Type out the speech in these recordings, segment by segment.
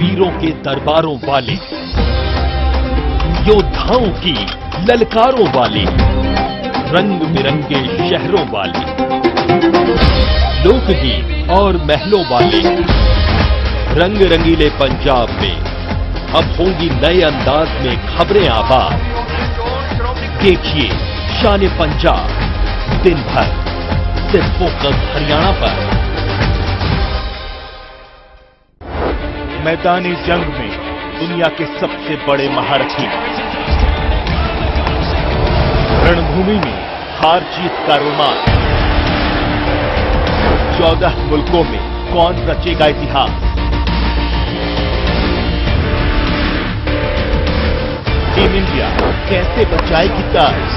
वीरों के दरबारों वाले, योद्धाओं की ललकारों वाले, रंग बिरंगे शहरों वाले, लोकगीत और महलों वाले, रंग रंगीले पंजाब में अब होंगी नए अंदाज में खबरें आबाद। देखिए शान पंजाब दिन भर सिर्फ फोकस हरियाणा पर। मैदानी जंग में दुनिया के सबसे बड़े महारथी, रणभूमि में हार जीत का रोमांच, 14 मुल्कों में कौन रचेगा इतिहास। टीम इंडिया कैसे बचाएगी ताज।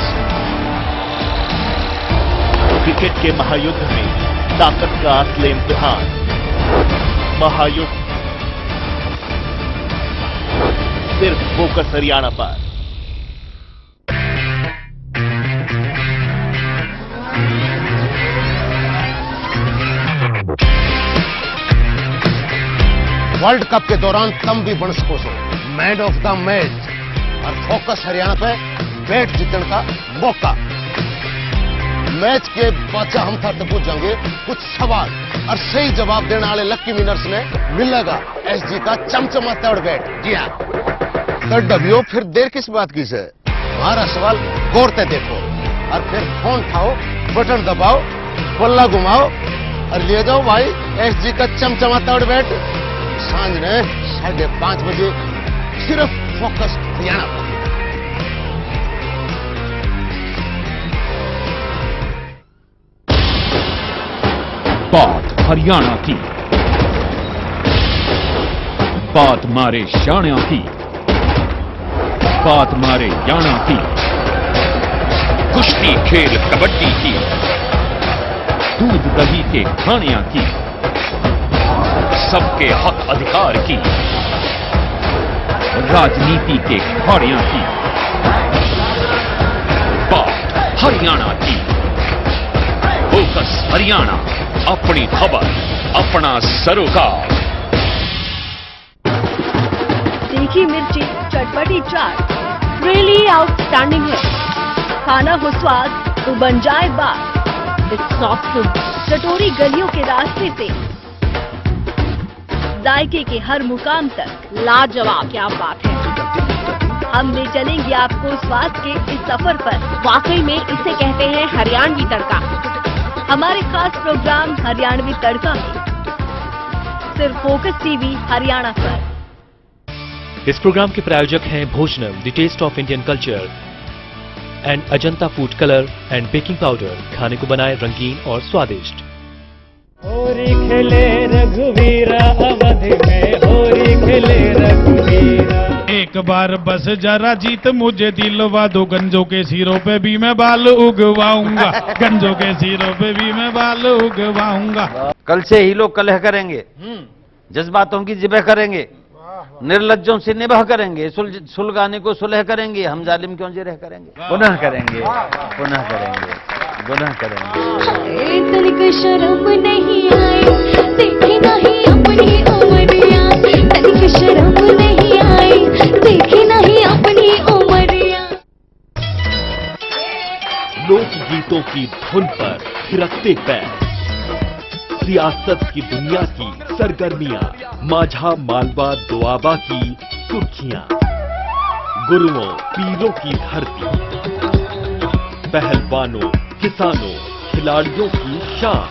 क्रिकेट के महायुद्ध में ताकत का असली इम्तिहान, महायुद्ध सिर्फ फोकस हरियाणा पर। वर्ल्ड कप के दौरान तुम भी बन सको मैन ऑफ द मैच और फोकस हरियाणा पे बैट जीतने का मौका। मैच के बाद हम था तो पूछेंगे कुछ सवाल और सही जवाब देने वाले लक्की विनर्स ने मिलेगा एसजी का चमचमाता बैट। जी हाँ, तो डबियो फिर देर किस बात की से, हमारा सवाल गौर से देखो और फिर फोन उठाओ, बटन दबाओ, पल्ला घुमाओ और ले जाओ भाई एसजी का चमचमाता बैट। सांझ ने 5:30 बजे सिर्फ फोकस हरियाणा पर। बात हरियाणा की, बात मारे शाणिया की, बात मारे याणा की, कुश्ती खेल कबड्डी की, दूध दही के खानिया की, सबके हक अधिकार की, राजनीति के खड़ियां की, बात हरियाणा की। फोकस हरियाणा, अपनी खबर अपना सरोकार। तीखी मिर्ची चटपटी चाट रियली आउटस्टैंडिंग है। खाना हो स्वाद तो बन जाए बात। इस सॉफ्ट फूड चटोरी गलियों के रास्ते से जायके के हर मुकाम तक लाजवाब। क्या बात है। हम ले चलेंगे आपको स्वाद के इस सफर पर। वाकई में इसे कहते हैं हरियाणवी तड़का। हमारे खास प्रोग्राम हरियाणवी तड़का में सिर्फ फोकस टीवी हरियाणा पर। इस प्रोग्राम के प्रायोजक हैं Bhojanam, the taste of Indian culture and Ajanta food colour and baking powder. खाने को बनाए रंगीन और स्वादिष्ट। होरी खेले रघुवीरा अवधि में, होरी खेले रघुवीरा। एक बार बस जरा जीत मुझे दिलवा दो, गंजों के सिरों पे भी मैं बाल उगवाऊंगा, गंजों के सिरों पे भी मैं बाल उगवाऊंगा। कल से ही लोग कलह करेंगे, जज्बातों की जिबह करेंगे, निर्लज्जों से निभाह करेंगे, सुलगाने को सुलह करेंगे, हम जालिम क्यों जिरह करेंगे। पुनः करेंगे, पुनः करेंगे, गुनाह करेंगे। तनिक शर्म नहीं आई, देखी नहीं अपनी उमरिया। तनिक शर्म नहीं आई, देखी नहीं अपनी उमरिया। लोक गीतों की धुन पर थिरकते पैर, सियासत की दुनिया की सरगर्मियां, माझा मालवा दोआबा की सुर्खियां, गुरुओं पीरों की धरती, पहलवानों किसानों खिलाड़ियों की शान,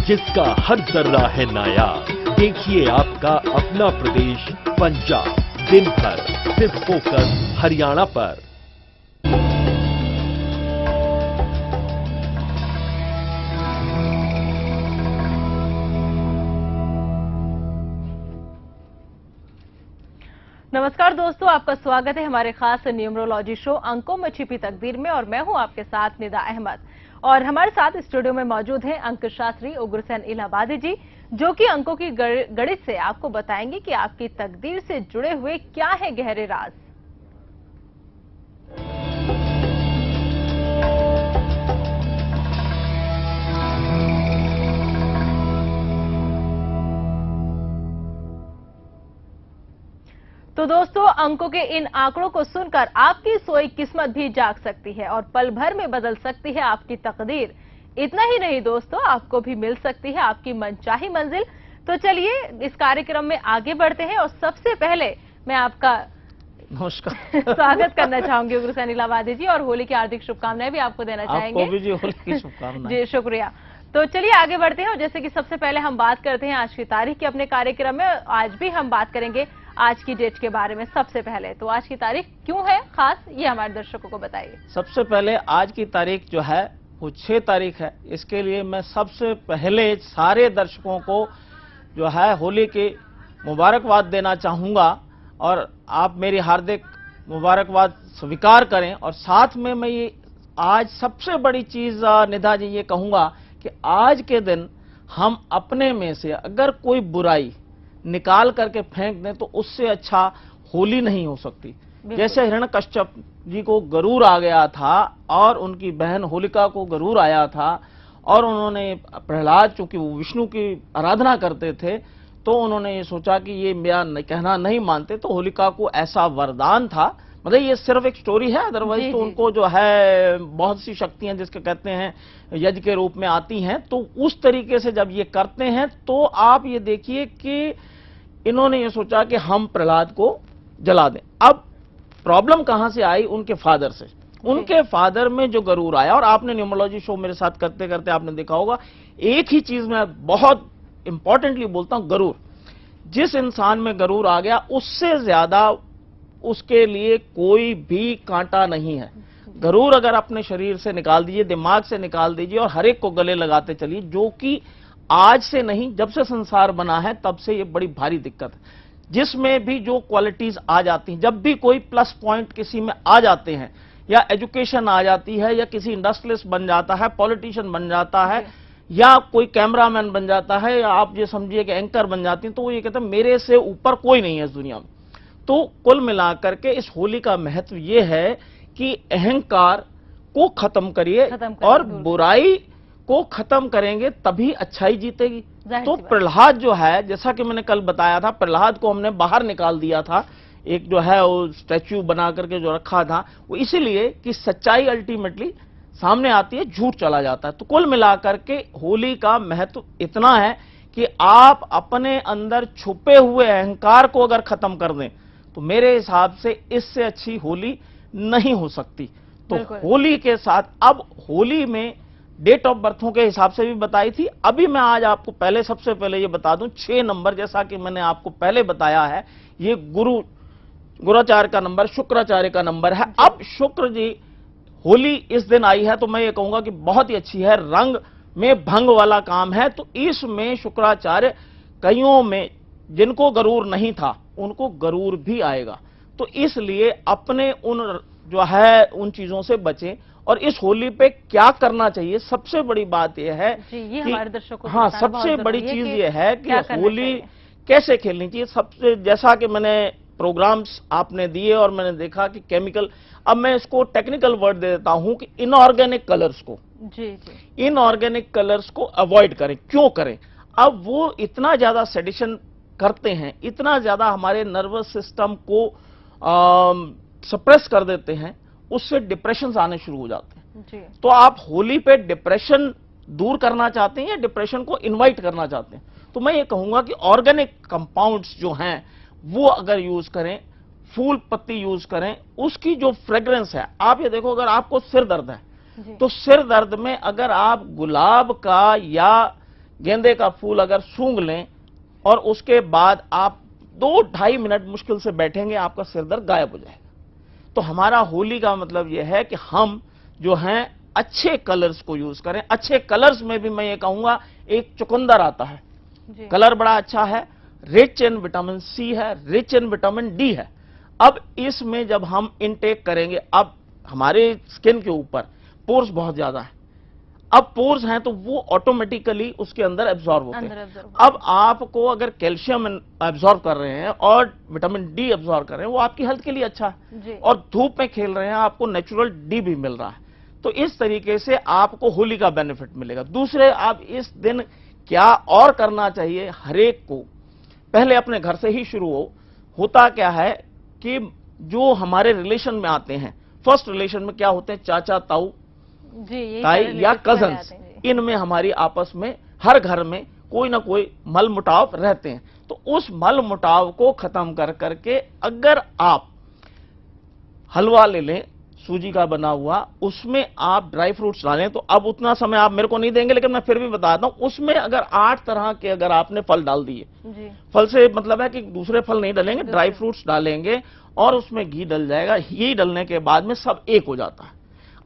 जिसका हर जर्रा है नायाब। देखिए आपका अपना प्रदेश पंजाब दिन भर सिर्फ फोकस हरियाणा पर। नमस्कार दोस्तों, आपका स्वागत है हमारे खास न्यूमरोलॉजी शो अंकों में छिपी तकदीर में और मैं हूं आपके साथ निदा अहमद। और हमारे साथ स्टूडियो में मौजूद हैं अंक शास्त्री उग्रसेन इलाहाबादी जी, जो कि अंकों की गणित से आपको बताएंगे कि आपकी तकदीर से जुड़े हुए क्या है गहरे राज। तो दोस्तों, अंकों के इन आंकड़ों को सुनकर आपकी सोई किस्मत भी जाग सकती है और पल भर में बदल सकती है आपकी तकदीर। इतना ही नहीं दोस्तों, आपको भी मिल सकती है आपकी मनचाही मंजिल। तो चलिए इस कार्यक्रम में आगे बढ़ते हैं और सबसे पहले मैं आपका नमस्कार स्वागत करना चाहूंगी उग्रसेन इलाहाबादी जी, और होली की हार्दिक शुभकामनाएं भी आपको देना चाहेंगे। आपको भी जी होली की शुभकामनाएं। जी शुक्रिया। तो चलिए आगे बढ़ते हैं और जैसे कि सबसे पहले हम बात करते हैं आज की तारीख की अपने कार्यक्रम में। आज भी हम बात करेंगे आज की डेट के बारे में। सबसे पहले तो आज की तारीख क्यों है खास, ये हमारे दर्शकों को बताइए। सबसे पहले आज की तारीख जो है वो 6 तारीख है। इसके लिए मैं सबसे पहले सारे दर्शकों को जो है होली की मुबारकबाद देना चाहूँगा और आप मेरी हार्दिक मुबारकबाद स्वीकार करें। और साथ में मैं ये आज सबसे बड़ी चीज़ निधा जी ये कहूँगा कि आज के दिन हम अपने में से अगर कोई बुराई निकाल करके फेंक दें तो उससे अच्छा होली नहीं हो सकती। जैसे हिरण्यकश्यप जी को गरूर आ गया था और उनकी बहन होलिका को गरूर आया था और उन्होंने प्रहलाद, चूंकि वो विष्णु की आराधना करते थे, तो उन्होंने ये सोचा कि ये मेरा कहना नहीं मानते, तो होलिका को ऐसा वरदान था। मतलब ये सिर्फ एक स्टोरी है, अदरवाइज तो उनको जो है बहुत सी शक्तियां जिसके कहते हैं यज्ञ के रूप में आती हैं। तो उस तरीके से जब ये करते हैं तो आप ये देखिए कि इन्होंने ये सोचा कि हम प्रहलाद को जला दें। अब प्रॉब्लम कहां से आई? उनके फादर से। उनके फादर में जो गरूर आया, और आपने न्यूमरोलॉजी शो मेरे साथ करते करते आपने देखा होगा, एक ही चीज मैं बहुत इंपॉर्टेंटली बोलता हूं, गरूर। जिस इंसान में गरूर आ गया उससे ज्यादा उसके लिए कोई भी कांटा नहीं है। गरूर अगर अपने शरीर से निकाल दीजिए, दिमाग से निकाल दीजिए और हर एक को गले लगाते चलिए, जो कि आज से नहीं, जब से संसार बना है तब से ये बड़ी भारी दिक्कत है। जिसमें भी जो क्वालिटीज आ जाती हैं, जब भी कोई प्लस पॉइंट किसी में आ जाते हैं, या एजुकेशन आ जाती है, या किसी इंडस्ट्रियलिस्ट बन जाता है, पॉलिटिशियन बन जाता है, या कोई कैमरामैन बन जाता है, या आप ये समझिए कि एंकर बन जाती हैं, तो वो ये कहते हैं मेरे से ऊपर कोई नहीं है इस दुनिया में। तो कुल मिलाकर के इस होली का महत्व ये है कि अहंकार को खत्म करिए और बुराई को खत्म करेंगे तभी अच्छाई जीतेगी। तो प्रहलाद जो है, जैसा कि मैंने कल बताया था, प्रहलाद को हमने बाहर निकाल दिया था, एक जो है वो स्टैच्यू बना करके जो रखा था, वो इसीलिए कि सच्चाई अल्टीमेटली सामने आती है, झूठ चला जाता है। तो कुल मिलाकर के होली का महत्व इतना है कि आप अपने अंदर छुपे हुए अहंकार को अगर खत्म कर दें तो मेरे हिसाब से इससे अच्छी होली नहीं हो सकती। तो होली के साथ, अब होली में डेट ऑफ बर्थों के हिसाब से भी बताई थी। अभी मैं आज आपको पहले सबसे पहले ये बता दूं, 6 नंबर, जैसा कि मैंने आपको पहले बताया है, ये गुरुचार्य का नंबर, शुक्राचार्य का नंबर है। अब शुक्र जी होली इस दिन आई है तो मैं ये कहूंगा कि बहुत ही अच्छी है, रंग में भंग वाला काम है। तो इसमें शुक्राचार्य कईयों में जिनको गरूर नहीं था उनको गरूर भी आएगा। तो इसलिए अपने उन जो है उन चीजों से बचें। और इस होली पे क्या करना चाहिए, सबसे बड़ी बात यह है ये हमारे दर्शकों को हाँ, सबसे बड़ी चीज ये है कि होली कैसे खेलनी चाहिए। सबसे, जैसा कि मैंने प्रोग्राम्स आपने दिए और मैंने देखा कि केमिकल, अब मैं इसको टेक्निकल वर्ड दे देता हूं कि इनऑर्गेनिक कलर्स को, इनऑर्गेनिक कलर्स को अवॉइड करें। क्यों करें? अब वो इतना ज्यादा सेडिशन करते हैं, इतना ज्यादा हमारे नर्वस सिस्टम को सप्रेस कर देते हैं, उससे डिप्रेशन आने शुरू हो जाते हैं। तो आप होली पे डिप्रेशन दूर करना चाहते हैं या डिप्रेशन को इनवाइट करना चाहते हैं, तो मैं ये कहूंगा कि ऑर्गेनिक कंपाउंड्स जो हैं वो अगर यूज करें, फूल पत्ती यूज करें, उसकी जो फ्रेग्रेंस है, आप ये देखो, अगर आपको सिर दर्द है तो सिर दर्द में अगर आप गुलाब का या गेंदे का फूल अगर सूंघ लें और उसके बाद आप 2-2.5 मिनट मुश्किल से बैठेंगे, आपका सिर दर्द गायब हो जाएगा। तो हमारा होली का मतलब यह है कि हम जो हैं अच्छे कलर्स को यूज करें। अच्छे कलर्स में भी मैं ये कहूंगा, एक चुकंदर आता है, कलर बड़ा अच्छा है, रिच इन विटामिन सी है, रिच इन विटामिन डी है। अब इसमें जब हम इनटेक करेंगे, अब हमारे स्किन के ऊपर पोर्स बहुत ज्यादा है, अब पोर्स हैं तो वो ऑटोमेटिकली उसके अंदर एब्जॉर्ब होते हैं। अब आपको अगर कैल्शियम एब्जॉर्ब कर रहे हैं और विटामिन डी एब्जॉर्ब कर रहे हैं, वो आपकी हेल्थ के लिए अच्छा है। और धूप में खेल रहे हैं, आपको नेचुरल डी भी मिल रहा है। तो इस तरीके से आपको होली का बेनिफिट मिलेगा। दूसरे, आप इस दिन क्या और करना चाहिए, हरेक को पहले अपने घर से ही शुरू होता क्या है कि जो हमारे रिलेशन में आते हैं, फर्स्ट रिलेशन में क्या होते हैं, चाचा ताऊ जी, यही ताई सारे या relatives में कजन्स, आते हैं जी। इनमें हमारी आपस में हर घर में कोई ना कोई मल मुटाव रहते हैं। तो उस मल मुटाव को खत्म कर करके अगर आप हलवा ले लें सूजी का बना हुआ, उसमें आप ड्राई फ्रूट्स डालें, तो अब उतना समय आप मेरे को नहीं देंगे लेकिन मैं फिर भी बताता हूं, उसमें अगर 8 तरह के अगर आपने फल डाल दिए, जी, फल से मतलब है कि दूसरे फल नहीं डालेंगे, ड्राई फ्रूट्स डालेंगे और उसमें घी डल जाएगा। घी डलने के बाद में सब एक हो जाता है।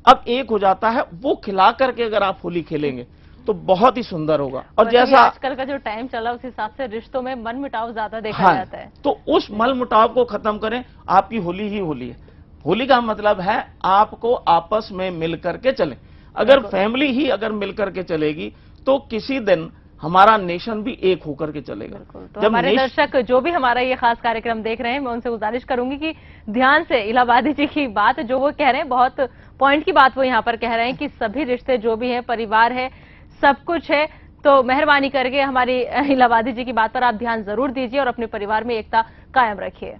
अब एक हो जाता है, वो खिला करके अगर आप होली खेलेंगे तो बहुत ही सुंदर होगा। और वैसे भी जैसा आजकल का जो टाइम चला उस हिसाब से रिश्तों में मन मुटाव ज्यादा देखा हाँ, जाता है। तो उस मल मुटाव को खत्म करें, आपकी होली ही होली है। होली का मतलब है आपको आपस में मिल करके चलें। अगर फैमिली ही अगर मिल करके चलेगी तो किसी दिन हमारा नेशन भी एक होकर के चलेगा। तो हमारे दर्शक जो भी हमारा ये खास कार्यक्रम देख रहे हैं, मैं उनसे गुजारिश करूंगी कि ध्यान से इलाहाबादी जी की बात जो वो कह रहे हैं, बहुत पॉइंट की बात वो यहाँ पर कह रहे हैं कि सभी रिश्ते जो भी हैं, परिवार है, सब कुछ है। तो मेहरबानी करके हमारी इलाहाबादी जी की बात पर आप ध्यान जरूर दीजिए और अपने परिवार में एकता कायम रखिए।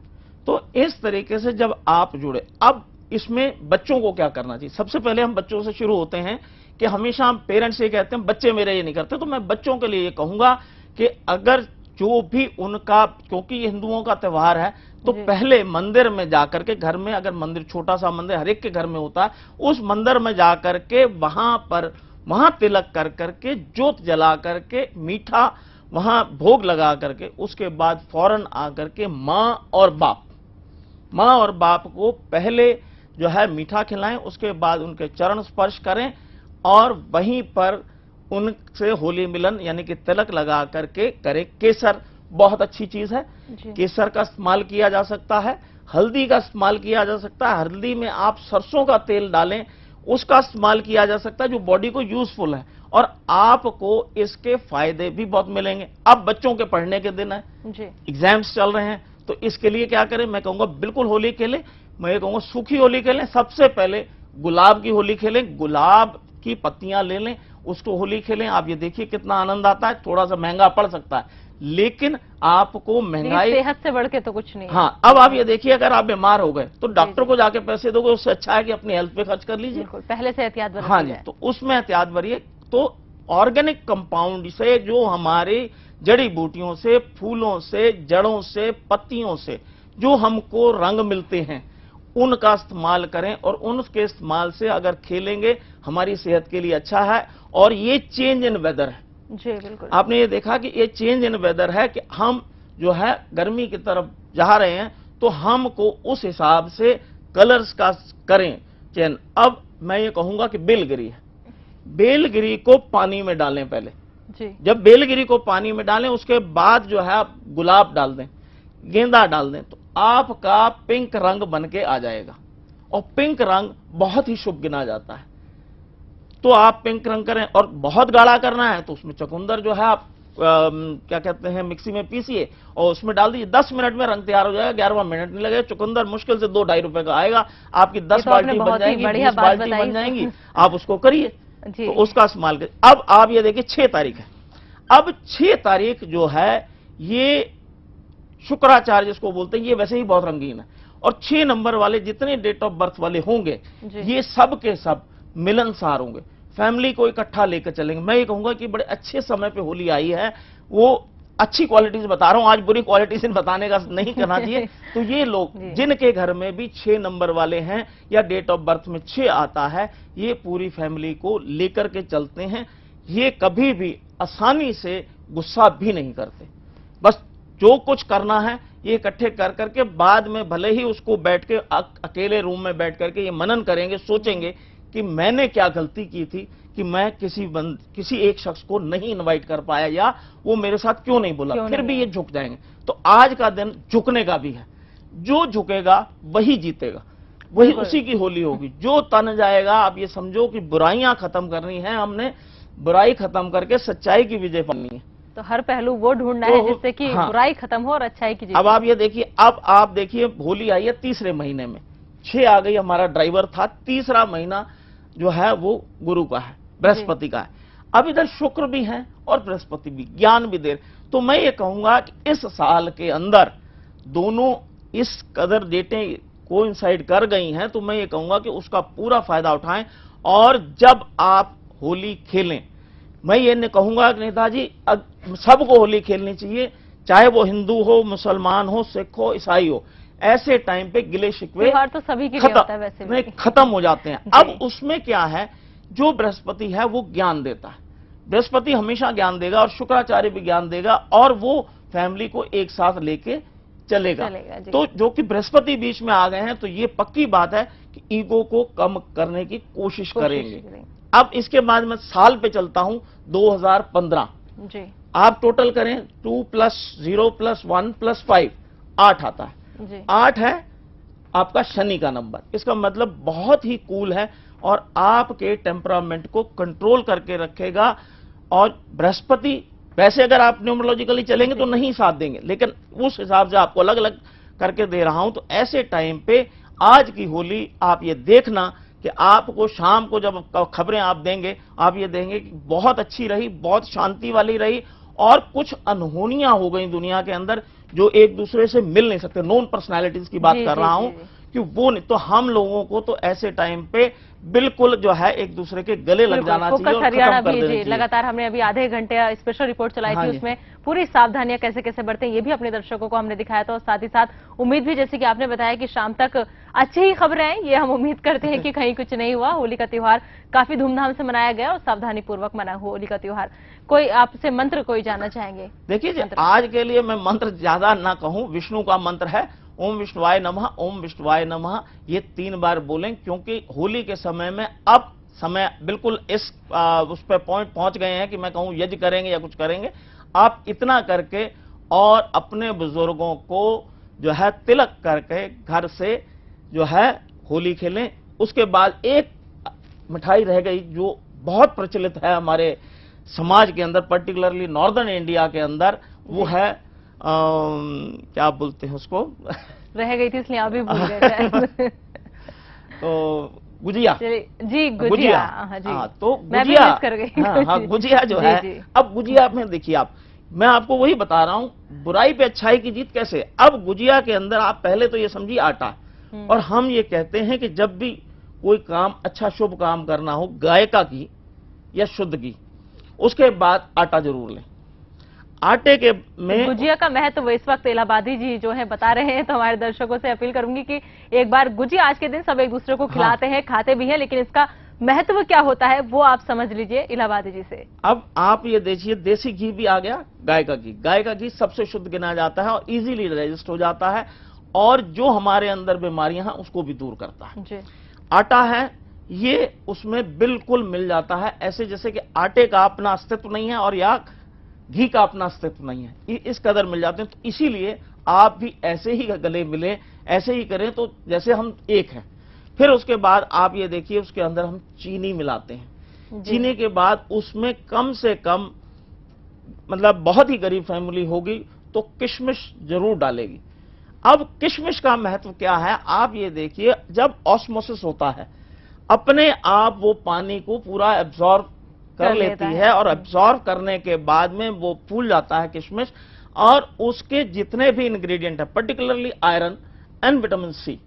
तो इस तरीके से जब आप जुड़े, अब इसमें बच्चों को क्या करना चाहिए? सबसे पहले हम बच्चों से शुरू होते हैं कि हमेशा हम पेरेंट्स ये कहते हैं बच्चे मेरे ये नहीं करते, तो मैं बच्चों के लिए ये कहूंगा कि अगर जो भी उनका, क्योंकि ये हिंदुओं का त्योहार है, तो पहले मंदिर में जाकर के, घर में अगर मंदिर, छोटा सा मंदिर हर एक के घर में होता है, उस मंदिर में जाकर के वहां तिलक कर करके, जोत जला करके, मीठा वहां भोग लगा करके, उसके बाद फौरन आकर के माँ और बाप को पहले जो है मीठा खिलाएं, उसके बाद उनके चरण स्पर्श करें और वहीं पर उनसे होली मिलन यानी कि तिलक लगा करके करें। केसर बहुत अच्छी चीज है, केसर का इस्तेमाल किया जा सकता है, हल्दी का इस्तेमाल किया जा सकता है। हल्दी में आप सरसों का तेल डालें, उसका इस्तेमाल किया जा सकता है, जो बॉडी को यूजफुल है और आपको इसके फायदे भी बहुत मिलेंगे। अब बच्चों के पढ़ने के दिन है, एग्जाम्स चल रहे हैं, तो इसके लिए क्या करें? मैं कहूंगा बिल्कुल होली खेलें। मैं ये कहूंगा सूखी होली खेलें। सबसे पहले गुलाब की होली खेलें, गुलाब की पत्तियां ले लें, उसको होली खेलें। आप ये देखिए कितना आनंद आता है। थोड़ा सा महंगा पड़ सकता है, लेकिन आपको महंगाई, सेहत से बढ़ के तो कुछ नहीं है। हाँ, अब आप ये देखिए, अगर आप बीमार हो गए तो डॉक्टर को जाके पैसे दोगे, उससे अच्छा है कि अपनी हेल्थ पे खर्च कर लीजिए। पहले से एहतियात बरतिए। हाँ जी, तो उसमें एहतियात बरिए। तो ऑर्गेनिक कंपाउंड से, जो हमारी जड़ी बूटियों से, फूलों से, जड़ों से, पत्तियों से जो हमको रंग मिलते हैं, उनका इस्तेमाल करें और उनके इस्तेमाल से अगर खेलेंगे हमारी सेहत के लिए अच्छा है। और ये चेंज इन वेदर है जी, बिल्कुल। आपने ये देखा कि ये चेंज इन वेदर है कि हम जो है गर्मी की तरफ जा रहे हैं, तो हमको उस हिसाब से कलर्स का करें चेंज। अब मैं ये कहूंगा कि बेलगिरी है, बेलगिरी को पानी में डालें पहले जी। जब बेलगिरी को पानी में डालें, उसके बाद जो है आप गुलाब डाल दें, गेंदा डाल दें, तो आपका पिंक रंग बन के आ जाएगा। और पिंक रंग बहुत ही शुभ गिना जाता है, तो आप पिंक रंग करें। और बहुत गाढ़ा करना है तो उसमें चुकंदर जो है आप क्या कहते हैं, मिक्सी में पीसिए और उसमें डाल दीजिए। 10 मिनट में रंग तैयार हो जाएगा, 11वां मिनट नहीं लगेगा। चुकंदर मुश्किल से 2-2.5 रुपए का आएगा, आपकी 10 बाल्टी बन जाएंगी, 20 बाल्टी बन जाएंगी। आप उसको करिए, तो उसका इस्तेमाल करिए। अब आप ये देखिए 6 तारीख है। अब 6 तारीख जो है, ये शुक्राचार्य जिसको बोलते हैं, ये वैसे ही बहुत रंगीन है। और 6 नंबर वाले जितने डेट ऑफ बर्थ वाले होंगे, ये सब के सब मिलनसार होंगे, फैमिली को इकट्ठा लेकर चलेंगे। मैं ये कहूंगा कि बड़े अच्छे समय पे होली आई है। वो अच्छी क्वालिटीज बता रहा हूं, आज बुरी क्वालिटीज बताने का नहीं करना चाहिए। तो ये लोग जिनके घर में भी 6 नंबर वाले हैं या डेट ऑफ बर्थ में 6 आता है, ये पूरी फैमिली को लेकर के चलते हैं। ये कभी भी आसानी से गुस्सा भी नहीं करते। बस जो कुछ करना है ये इकट्ठे कर करके, बाद में भले ही उसको बैठ के अकेले रूम में बैठ करके ये मनन करेंगे, सोचेंगे कि मैंने क्या गलती की थी कि मैं किसी एक शख्स को नहीं इनवाइट कर पाया, या वो मेरे साथ क्यों नहीं बोला, फिर भी ये झुक जाएंगे। तो आज का दिन झुकने का भी है। जो झुकेगा वही जीतेगा, वही उसी की होली होगी। जो तन जाएगा, आप ये समझो कि बुराइयां खत्म करनी है हमने, बुराई खत्म करके सच्चाई की विजय पानी है। तो हर पहलू वो ढूंढना है जिससे कि बुराई खत्म हो और अच्छाई की जीत। अब आप ये देखिए, अब आप देखिए होली आई है तीसरे महीने में, 6 आ गई, हमारा ड्राइवर था। तीसरा महीना जो है वो गुरु का है, बृहस्पति का है। अब इधर शुक्र भी है और बृहस्पति भी, ज्ञान भी दे। तो मैं ये कहूंगा कि इस साल के अंदर दोनों इस कदर डेटें कोइंसाइड कर गई हैं, तो मैं ये कहूंगा कि उसका पूरा फायदा उठाएं। और जब आप होली खेलें, मैं ये नहीं कहूंगा कि नेताजी सबको होली खेलनी चाहिए, चाहे वो हिंदू हो, मुसलमान हो, सिख हो, ईसाई हो। ऐसे टाइम पे गिले शिकवे त्योहार तो सभी के लिए होता है वैसे भी। खत्म हो जाते हैं। अब उसमें क्या है, जो बृहस्पति है वो ज्ञान देता है, बृहस्पति हमेशा ज्ञान देगा और शुक्राचार्य भी ज्ञान देगा, और वो फैमिली को एक साथ लेके चलेगा। तो जो कि बृहस्पति बीच में आ गए हैं, तो ये पक्की बात है कि ईगो को कम करने की कोशिश करेंगे। अब इसके बाद मैं साल पे चलता हूं, 2015 जी। आप टोटल करें, 2 + 0 + 1 + 5 8 आता है जी। 8 है आपका शनि का नंबर। इसका मतलब बहुत ही कूल है और आपके टेम्परामेंट को कंट्रोल करके रखेगा। और बृहस्पति वैसे अगर आप न्यूमरोलॉजिकली चलेंगे तो नहीं साथ देंगे, लेकिन उस हिसाब से आपको अलग अलग करके दे रहा हूं। तो ऐसे टाइम पे आज की होली आप ये देखना कि आपको शाम को जब खबरें आप देंगे, आप ये देंगे कि बहुत अच्छी रही, बहुत शांति वाली रही, और कुछ अनहोनियां हो गई दुनिया के अंदर जो एक दूसरे से मिल नहीं सकते। नॉन पर्सनैलिटीज की बात कर रहा हूं कि वो नहीं, तो हम लोगों को तो ऐसे टाइम पे बिल्कुल जो है एक दूसरे के गले लग जाना चाहिए और हरियाणा खत्म कर भी देना जी चाहिए। लगातार हमने अभी आधे घंटे स्पेशल रिपोर्ट चलाई हाँ थी, जी। उसमें पूरी सावधानियां कैसे कैसे बरतें ये भी अपने दर्शकों को हमने दिखाया था। और साथ ही साथ उम्मीद भी, जैसे कि आपने बताया कि शाम तक अच्छी ही खबरें हैं, ये हम उम्मीद करते हैं कि कहीं कुछ नहीं हुआ। होली का त्योहार काफी धूमधाम से मनाया गया और सावधानी पूर्वक मना हुआ होली का त्योहार। कोई आपसे मंत्र कोई जानना चाहेंगे? देखिए, आज के लिए मैं मंत्र ज्यादा ना कहूं, विष्णु का मंत्र है ओम विष्णुवाय नमः, ओम विष्णुवाय नमः। ये 3 बार बोलें, क्योंकि होली के समय में अब समय बिल्कुल इस उस पर पॉइंट पहुंच गए हैं कि मैं कहूं यज्ञ करेंगे या कुछ करेंगे। आप इतना करके और अपने बुजुर्गों को जो है तिलक करके घर से जो है होली खेलें। उसके बाद एक मिठाई रह गई जो बहुत प्रचलित है हमारे समाज के अंदर, पर्टिकुलरली नॉर्दर्न इंडिया के अंदर, वो है क्या बोलते हैं उसको रह गई थी इसलिए आप भी भूल गए। तो गुजिया जी, गुजिया। हाँ जी, तो मैं भी गुजिया, मिस कर गई। हाँ, गुजिया जो जी, है जी। अब गुजिया में देखिए मैं आपको वही बता रहा हूं, बुराई पे अच्छाई की जीत कैसे। अब गुजिया के अंदर आप पहले तो ये समझिए आटा, और हम ये कहते हैं कि जब भी कोई काम अच्छा शुभ काम करना हो, गायका की या शुद्ध की, उसके बाद आटा जरूर लें। आटे के में गुजिया का महत्व इस वक्त इलाहाबादी जी जो है बता रहे हैं, तो हमारे दर्शकों से अपील करूंगी कि एक बार गुजिया आज के दिन सब एक दूसरे को खिलाते हैं, खाते भी हैं, लेकिन इसका महत्व क्या होता है वो आप समझ लीजिए इलाहाबादी जी से। अब आप ये देखिए, देसी घी भी आ गया, गाय का घी। गाय का घी सबसे शुद्ध गिना जाता है और इजीली डाइजेस्ट हो जाता है, और जो हमारे अंदर बीमारियां हैं उसको भी दूर करता है। जी। आटा है, ये उसमें बिल्कुल मिल जाता है। ऐसे जैसे कि आटे का अपना अस्तित्व नहीं है और या घी का अपना अस्तित्व नहीं है, इस कदर मिल जाते हैं। तो इसीलिए आप भी ऐसे ही गले मिले, ऐसे ही करें तो जैसे हम एक हैं। फिर उसके बाद आप ये देखिए, उसके अंदर हम चीनी मिलाते हैं। चीनी के बाद उसमें कम से कम, मतलब बहुत ही गरीब फैमिली होगी तो किशमिश जरूर डालेगी। अब किशमिश का महत्व क्या है, आप ये देखिए, जब ऑस्मोसिस होता है, अपने आप वो पानी को पूरा एब्जॉर्ब कर लेती है, और एब्जॉर्ब करने के बाद में वो फूल जाता है किशमिश, और उसके जितने भी इंग्रेडिएंट है, particularly iron and vitamin C,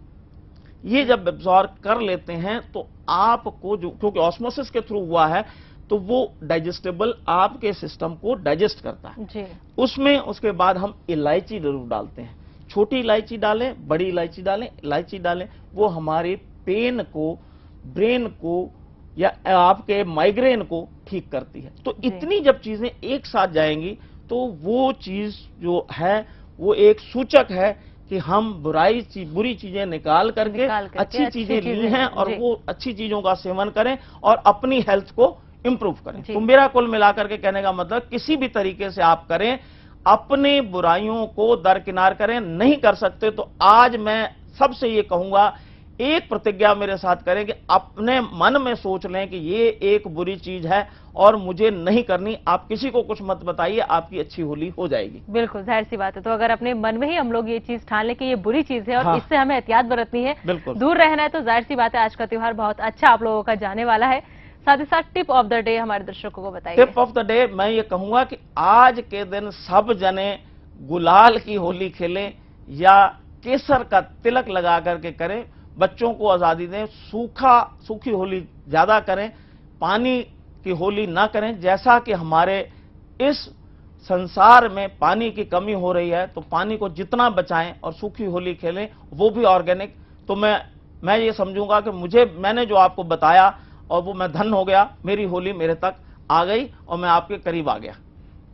ये जब एब्जॉर्ब कर लेते हैं तो आपको, जो क्योंकि ऑस्मोसिस के थ्रू हुआ है, तो वो डाइजेस्टेबल आपके सिस्टम को डाइजेस्ट करता है जी। उसमें। उसके बाद हम इलायची जरूर डालते हैं, छोटी इलायची डालें, बड़ी इलायची डालें, इलायची डालें, वो हमारे पेन को, ब्रेन को या आपके माइग्रेन को ठीक करती है। तो इतनी जब चीजें एक साथ जाएंगी तो वो चीज जो है वो एक सूचक है कि हम बुरी चीजें निकाल करके अच्छी चीजें ली हैं, और वो अच्छी चीजों का सेवन करें और अपनी हेल्थ को इंप्रूव करें। तो मेरा कुल मिलाकर के कहने का मतलब, किसी भी तरीके से आप करें, अपने बुराइयों को दरकिनार करें। नहीं कर सकते तो आज मैं सबसे ये कहूंगा, एक प्रतिज्ञा मेरे साथ करें कि अपने मन में सोच लें कि ये एक बुरी चीज है और मुझे नहीं करनी। आप किसी को कुछ मत बताइए, आपकी अच्छी होली हो जाएगी। बिल्कुल जाहिर सी बात है। तो अगर अपने मन में ही हम लोग ये चीज ठान लें कि ये बुरी चीज है और इससे हमें एहतियात बरतनी है, दूर रहना है, तो जाहिर सी बात है आज का त्योहार बहुत अच्छा आप लोगों का जाने वाला है। साथ ही साथ टिप ऑफ द डे हमारे दर्शकों को बताइए। टिप ऑफ द डे मैं ये कहूंगा कि आज के दिन सब जने गुलाल की होली खेलें या केसर का तिलक लगा करके करें, बच्चों को आजादी दें, सूखी होली ज्यादा करें, पानी की होली ना करें। जैसा कि हमारे इस संसार में पानी की कमी हो रही है, तो पानी को जितना बचाएं और सूखी होली खेलें, वो भी ऑर्गेनिक। तो मैं ये समझूंगा कि मैंने जो आपको बताया और वो मैं धन्य हो गया, मेरी होली मेरे तक आ गई और मैं आपके करीब आ गया।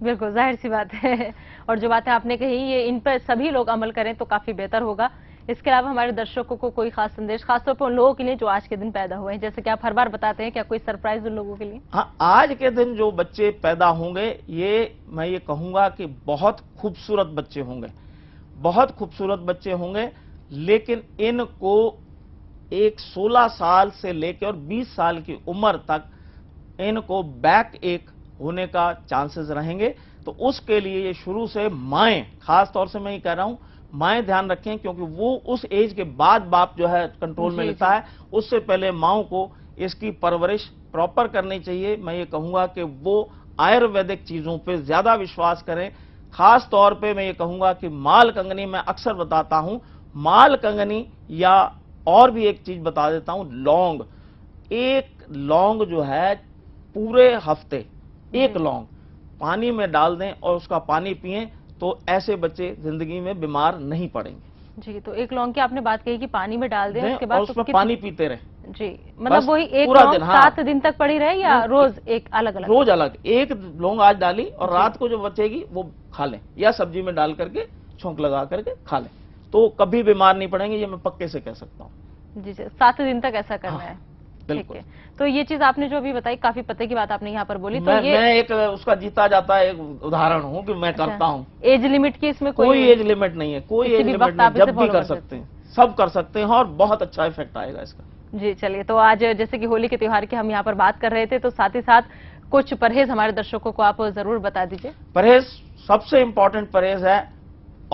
बिल्कुल जाहिर सी बात है, और जो बातें आपने कही ये इन पर सभी लोग अमल करें तो काफी बेहतर होगा। इसके अलावा हमारे दर्शकों को कोई खास संदेश, खासतौर पर उन लोगों के लिए जो आज के दिन पैदा हुए हैं, जैसे कि आप हर बार बताते हैं, क्या कोई सरप्राइज उन लोगों के लिए? हाँ, आज के दिन जो बच्चे पैदा होंगे, मैं ये कहूंगा कि बहुत खूबसूरत बच्चे होंगे, बहुत खूबसूरत बच्चे होंगे। लेकिन इनको एक 16 साल से लेकर और 20 साल की उम्र तक इनको बैक एक होने का चांसेस रहेंगे। तो उसके लिए ये शुरू से माएं, खास तौर से मैं ये कह रहा हूं, माएं ध्यान रखें, क्योंकि वो उस एज के बाद बाप जो है कंट्रोल में लेता है, उससे पहले माओं को इसकी परवरिश प्रॉपर करनी चाहिए। मैं ये कहूंगा कि वो आयुर्वेदिक चीजों पे ज्यादा विश्वास करें। खास तौर पे मैं ये कहूंगा कि माल कंगनी, मैं अक्सर बताता हूं, माल कंगनी या और भी एक चीज बता देता हूं, लौंग। एक लौंग जो है पूरे हफ्ते एक लौंग पानी में डाल दें और उसका पानी पिएं, तो ऐसे बच्चे जिंदगी में बीमार नहीं पड़ेंगे। जी, तो एक लौंग की आपने बात कही कि पानी में डाल दें, उसके बाद और उसमें पानी पीते रहें। जी, मतलब वही एक लौंग 7 दिन तक पड़ी रहे या रोज एक अलग अलग? रोज अलग, एक लौंग आज डाली और रात को जो बचेगी वो खा लें, या सब्जी में डाल करके छोंक लगा करके खा लें, तो कभी बीमार नहीं पड़ेंगे, ये मैं पक्के से कह सकता हूँ। जी, 7 दिन तक ऐसा करना है। बिल्कुल। ठीक है, तो ये चीज आपने जो अभी बताई, काफी पते की बात आपने यहाँ पर बोली। तो मैं एक उसका जीता जाता है एक उदाहरण हूँ कि मैं करता हूँ। एज लिमिट की इसमें कोई एज लिमिट नहीं है, कोई एज लिमिट नहीं, जब भी कर सकते हैं, सब कर सकते हैं और बहुत अच्छा इफेक्ट आएगा इसका। जी, चलिए, तो आज जैसे कि होली के त्योहार की हम यहाँ पर बात कर रहे थे, तो साथ ही साथ कुछ परहेज हमारे दर्शकों को आप जरूर बता दीजिए। परहेज, सबसे इंपॉर्टेंट परहेज है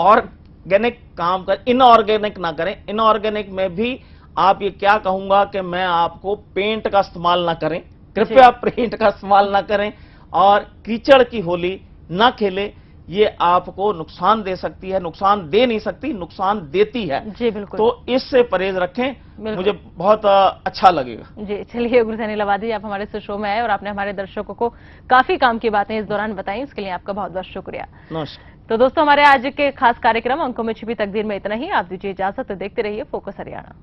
ऑर्गेनिक काम कर, इनऑर्गेनिक ना करें। इनऑर्गेनिक में भी आप ये क्या कहूंगा कि मैं आपको पेंट का इस्तेमाल ना करें, कृपया पेंट का इस्तेमाल ना करें, और कीचड़ की होली ना खेलें। ये आपको नुकसान दे सकती है, नुकसान दे नहीं सकती, नुकसान देती है। जी बिल्कुल। तो इससे परहेज रखें, मुझे बहुत अच्छा लगेगा। जी, चलिए, उग्रसेन इलाहाबादी, आप हमारे इस शो में आए और आपने हमारे दर्शकों को काफी काम की बातें इस दौरान बताई, इसके लिए आपका बहुत बहुत शुक्रिया। नमस्कार। तो दोस्तों, हमारे आज के खास कार्यक्रम अंकों में छिपी तकदीर में इतना ही। आप दीजिए इजाजत, देखते रहिए फोकस हरियाणा।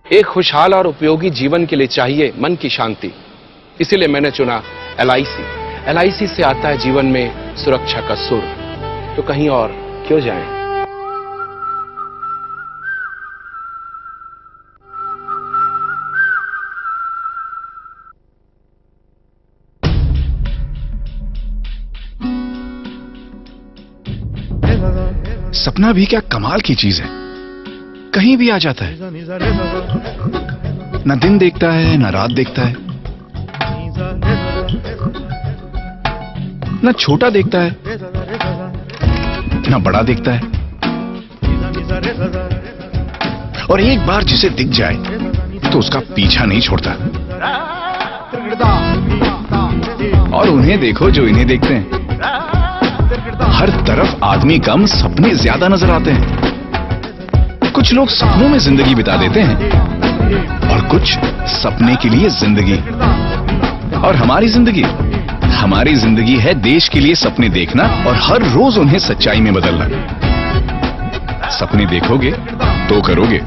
एक खुशहाल और उपयोगी जीवन के लिए चाहिए मन की शांति, इसीलिए मैंने चुना LIC। LIC से आता है जीवन में सुरक्षा का सुर, तो कहीं और क्यों जाएं? सपना भी क्या कमाल की चीज है, कहीं भी आ जाता है। न दिन देखता है न रात देखता है, न छोटा देखता है न बड़ा देखता है, और एक बार जिसे दिख जाए तो उसका पीछा नहीं छोड़ता। और उन्हें देखो जो इन्हें देखते हैं, हर तरफ आदमी कम सपने ज्यादा नजर आते हैं। कुछ लोग सपनों में जिंदगी बिता देते हैं और कुछ सपने के लिए जिंदगी। और हमारी जिंदगी है देश के लिए सपने देखना और हर रोज उन्हें सच्चाई में बदलना। सपने देखोगे तो करोगे,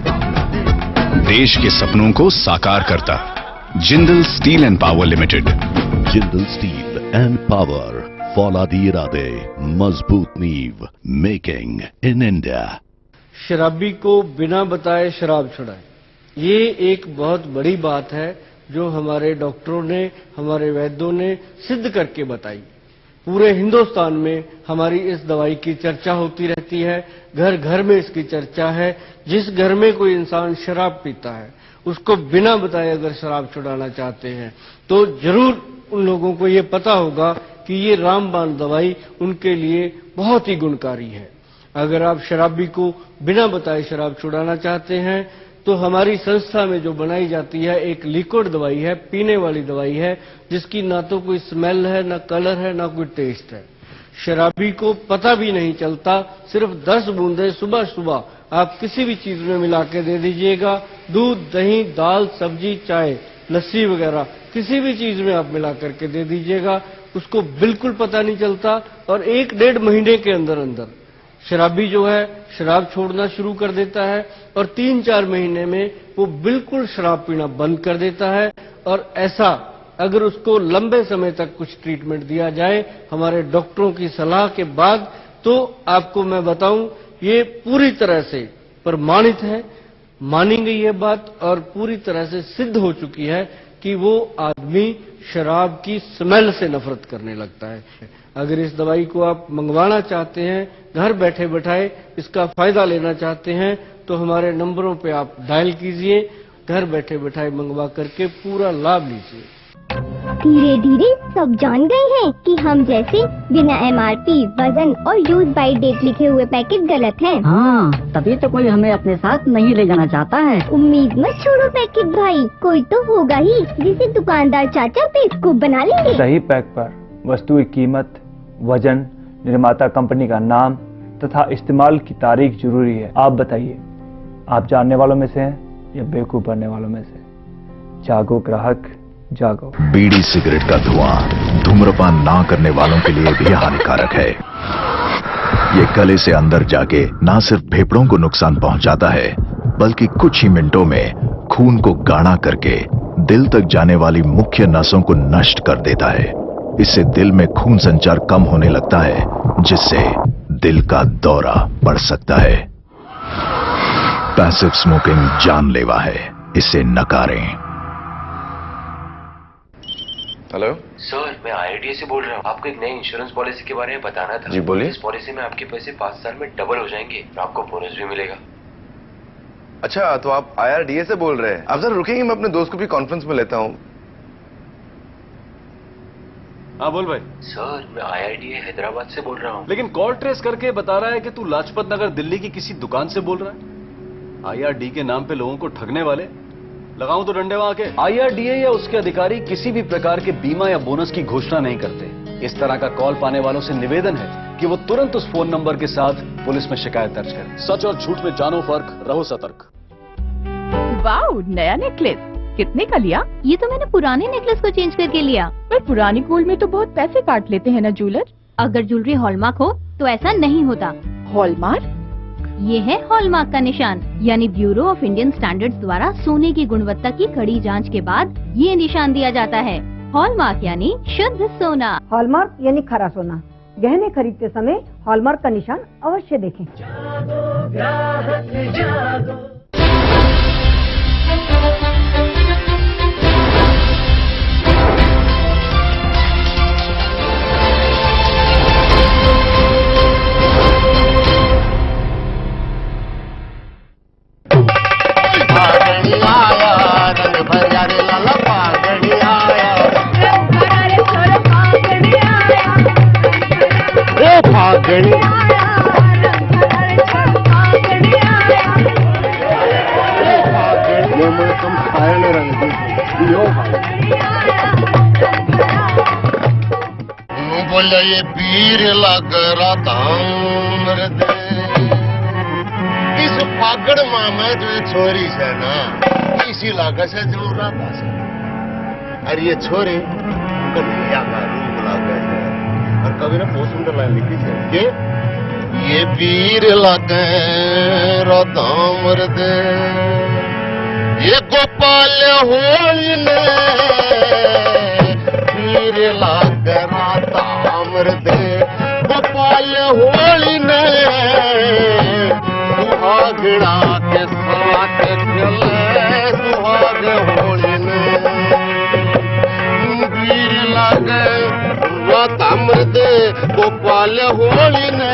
देश के सपनों को साकार करता Jindal steel and power limited. Jindal steel and power, फौलादी इरादे, मजबूत नींव, मेकिंग इन इंडिया। शराबी को बिना बताए शराब छुड़ाए, ये एक बहुत बड़ी बात है जो हमारे डॉक्टरों ने, हमारे वैद्यों ने सिद्ध करके बताई। पूरे हिंदुस्तान में हमारी इस दवाई की चर्चा होती रहती है, घर घर में इसकी चर्चा है। जिस घर में कोई इंसान शराब पीता है, उसको बिना बताए अगर शराब छुड़ाना चाहते हैं तो जरूर उन लोगों को ये पता होगा कि ये रामबाण दवाई उनके लिए बहुत ही गुणकारी है। अगर आप शराबी को बिना बताए शराब छुड़ाना चाहते हैं तो हमारी संस्था में जो बनाई जाती है एक लिक्विड दवाई है, पीने वाली दवाई है, जिसकी ना तो कोई स्मेल है, ना कलर है, ना कोई टेस्ट है। शराबी को पता भी नहीं चलता। सिर्फ 10 बूंदे सुबह सुबह आप किसी भी चीज में मिला के दे दीजिएगा, दूध, दही, दाल, सब्जी, चाय, लस्सी वगैरह किसी भी चीज में आप मिला करके दे दीजिएगा, उसको बिल्कुल पता नहीं चलता। और 1-1.5 महीने के अंदर अंदर शराबी जो है शराब छोड़ना शुरू कर देता है और 3-4 महीने में वो बिल्कुल शराब पीना बंद कर देता है। और ऐसा अगर उसको लंबे समय तक कुछ ट्रीटमेंट दिया जाए हमारे डॉक्टरों की सलाह के बाद, तो आपको मैं बताऊं ये पूरी तरह से प्रमाणित है, मानी गई है बात और पूरी तरह से सिद्ध हो चुकी है कि वो आदमी शराब की स्मेल से नफरत करने लगता है। अगर इस दवाई को आप मंगवाना चाहते हैं, घर बैठे बैठाए इसका फायदा लेना चाहते हैं, तो हमारे नंबरों पे आप डायल कीजिए, घर बैठे बैठाए मंगवा करके पूरा लाभ लीजिए। धीरे धीरे सब जान गए हैं कि हम जैसे बिना MRP, वजन और यूज बाय डेट लिखे हुए पैकेट गलत हैं। हाँ, तभी तो कोई हमें अपने साथ नहीं ले जाना चाहता है। उम्मीद मत छोड़ो पैकेट भाई, कोई तो होगा ही जिसे दुकानदार चाचा बेवकूफ बना लेंगे। सही पैक पर वस्तु की कीमत, वजन, निर्माता कंपनी का नाम तथा इस्तेमाल की तारीख जरूरी है। आप बताइए, आप जानने वालों में से हैं या बेवकूफ बनने वालों में से? जागो ग्राहक, जागो। बीड़ी सिगरेट का धुआं धूम्रपान ना करने वालों के लिए भी हानिकारक है। ये गले से अंदर जाके ना सिर्फ फेफड़ों को नुकसान पहुंचाता है, बल्कि कुछ ही मिनटों में खून को गाढ़ा करके दिल तक जाने वाली मुख्य नसों को नष्ट कर देता है। इससे दिल में खून संचार कम होने लगता है, जिससे दिल का दौरा पड़ सकता है। पैसिव स्मोकिंग जानलेवा है, इसे नकारें। हेलो सर, मैं IRDA से बोल रहा हूँ। आपको एक नई इंश्योरेंस पॉलिसी के बारे में बताना था। जी बोलिए। इस पॉलिसी में आपके पैसे 5 साल में डबल हो जाएंगे और आपको बोनस भी मिलेगा। अच्छा, तो आप IRDA से बोल रहे हैं? आप जरा रुकेंगे, मैं अपने दोस्त को भी कॉन्फ्रेंस में लेता हूँ। हाँ बोल भाई। सर, मैं IRDA हैदराबाद से बोल रहा हूँ। लेकिन कॉल ट्रेस करके बता रहा है कि तू लाजपत नगर दिल्ली की किसी दुकान से बोल रहा है। IRD के नाम पे लोगों को ठगने वाले, लगाऊं तो डंडे वहां के। IRDA या उसके अधिकारी किसी भी प्रकार के बीमा या बोनस की घोषणा नहीं करते। इस तरह का कॉल पाने वालों से निवेदन है कि वो तुरंत उस फोन नंबर के साथ पुलिस में शिकायत दर्ज करें। सच और झूठ में जानो फर्क, रहो सतर्क। वाओ, नया नेकलेस कितने का लिया? ये तो मैंने पुराने नेकलेस को चेंज करके लिया। पर पुरानी गोल्ड में तो बहुत पैसे काट लेते हैं ना ज्वेलर। अगर ज्वेलरी हॉलमार्क हो तो ऐसा नहीं होता। हॉलमार्क? ये है हॉलमार्क का निशान, यानी ब्यूरो ऑफ इंडियन स्टैंडर्ड्स द्वारा सोने की गुणवत्ता की कड़ी जांच के बाद ये निशान दिया जाता है। हॉलमार्क यानी शुद्ध सोना। हॉलमार्क यानी खरा सोना। गहने खरीदते समय हॉलमार्क का निशान अवश्य देखें। बोले ये पीर लग रहा इस फागड़ में जो छोरी से ना इसी लागे से जरूर रहा से। अरे ये छोरी कन्हैया का रूप लागे है। और कभी ने बहुत सुंदर लाइन लिखी है ये पीर लगे राम दे ये गोपाल होली ने पीर लगे राम दे गोपाल होली ने सुहागड़ा के साथ चले सुहाग होली ने पीर लगे राम दे गोपाल होली ने